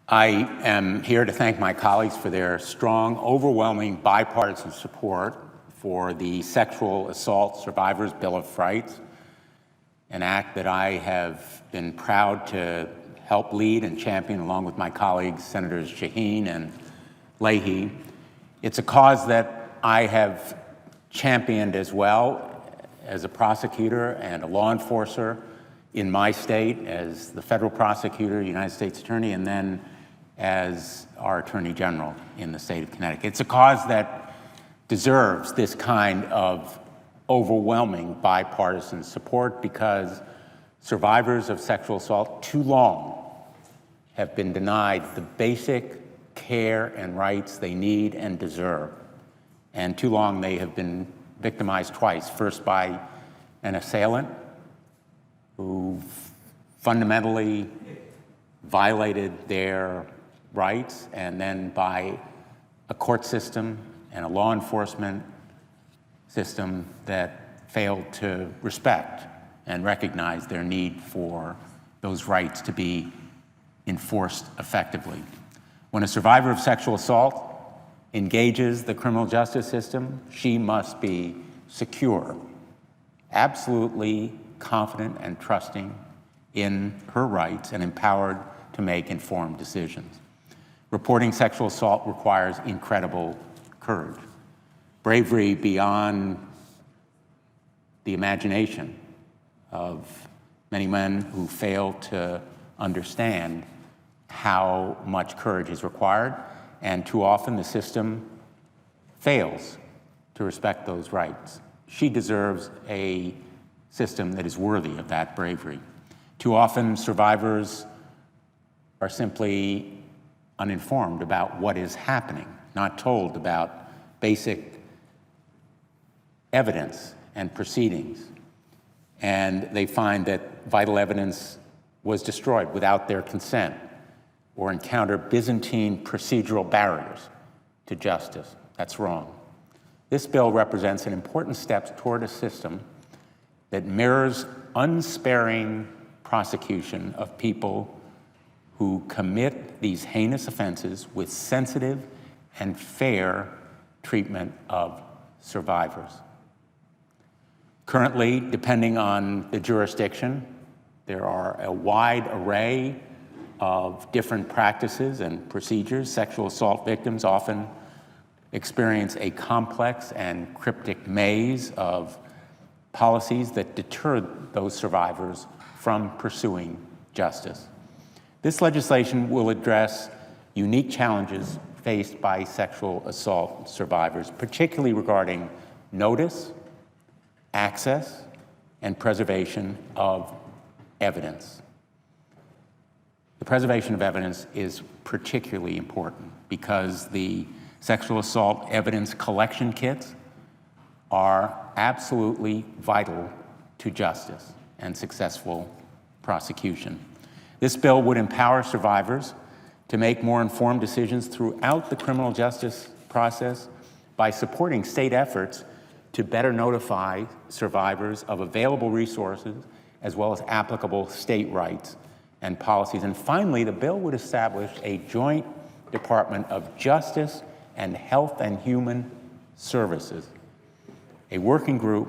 I am here to thank my colleagues for their strong, overwhelming bipartisan support for the Sexual Assault Survivors Bill of Rights, an act that I have been proud to help lead and champion along with my colleagues, Senators Shaheen and Leahy. It's a cause that I have championed as well as a prosecutor and a law enforcer in my state, as the federal prosecutor, United States Attorney, and then as our Attorney General in the state of Connecticut. It's a cause that deserves this kind of overwhelming bipartisan support because survivors of sexual assault too long have been denied the basic care and rights they need and deserve. And too long they have been victimized twice, first by an assailant who fundamentally violated their rights, and then by a court system and a law enforcement system that failed to respect and recognize their need for those rights to be enforced effectively. When a survivor of sexual assault engages the criminal justice system, she must be secure, absolutely confident and trusting in her rights and empowered to make informed decisions. Reporting sexual assault requires incredible courage, bravery beyond the imagination of many men who fail to understand how much courage is required, and too often the system fails to respect those rights. She deserves a system that is worthy of that bravery. Too often survivors are simply uninformed about what is happening, not told about basic evidence and proceedings. And they find that vital evidence was destroyed without their consent, or encounter Byzantine procedural barriers to justice. That's wrong. This bill represents an important step toward a system that mirrors unsparing prosecution of people who commit these heinous offenses with sensitive and fair treatment of survivors. Currently, depending on the jurisdiction, there are a wide array of different practices and procedures. Sexual assault victims often experience a complex and cryptic maze of policies that deter those survivors from pursuing justice. This legislation will address unique challenges faced by sexual assault survivors, particularly regarding notice, access, and preservation of evidence. The preservation of evidence is particularly important because the sexual assault evidence collection kits are absolutely vital to justice and successful prosecution. This bill would empower survivors to make more informed decisions throughout the criminal justice process by supporting state efforts to better notify survivors of available resources as well as applicable state rights and policies. And finally, the bill would establish a joint Department of Justice and Health and Human Services, a working group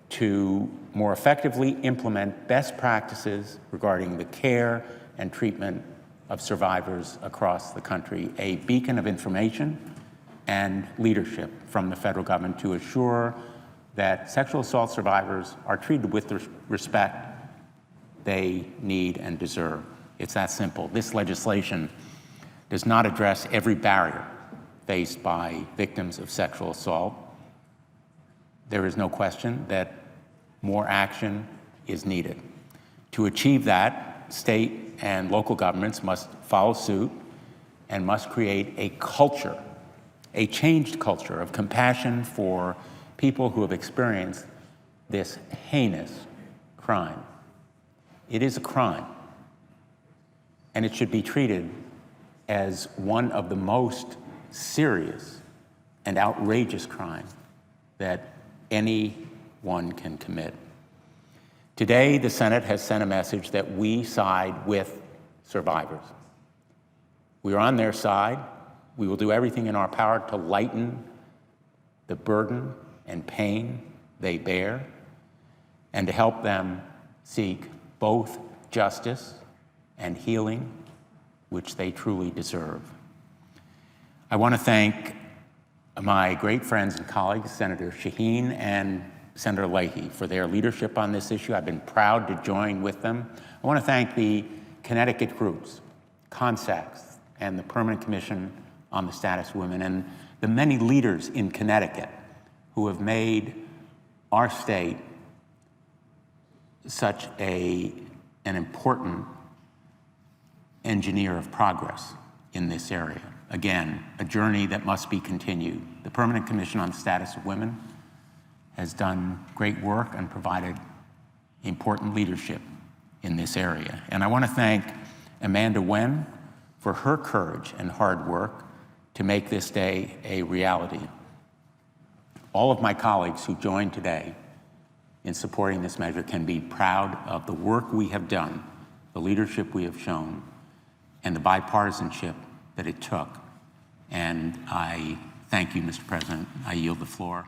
to more effectively implement best practices regarding the care and treatment of survivors across the country, a beacon of information and leadership from the federal government to assure that sexual assault survivors are treated with the respect they need and deserve. It's that simple. This legislation does not address every barrier faced by victims of sexual assault. There is no question that more action is needed. To achieve that, state and local governments must follow suit and must create a culture, a changed culture of compassion for people who have experienced this heinous crime. It is a crime, and it should be treated as one of the most serious and outrageous crimes that anyone can commit. Today, the Senate has sent a message that we side with survivors. We are on their side. We will do everything in our power to lighten the burden and pain they bear and to help them seek both justice and healing, which they truly deserve. I want to thank my great friends and colleagues, Senator Shaheen and Senator Leahy, for their leadership on this issue. I've been proud to join with them. I want to thank the Connecticut groups, CONSACS, and the Permanent Commission on the Status of Women, and the many leaders in Connecticut who have made our state such an important engineer of progress in this area. Again, a journey that must be continued. The Permanent Commission on the Status of Women has done great work and provided important leadership in this area. And I want to thank Amanda Wen for her courage and hard work to make this day a reality. All of my colleagues who joined today in supporting this measure can be proud of the work we have done, the leadership we have shown, and the bipartisanship that it took. And I thank you, Mr. President. I yield the floor.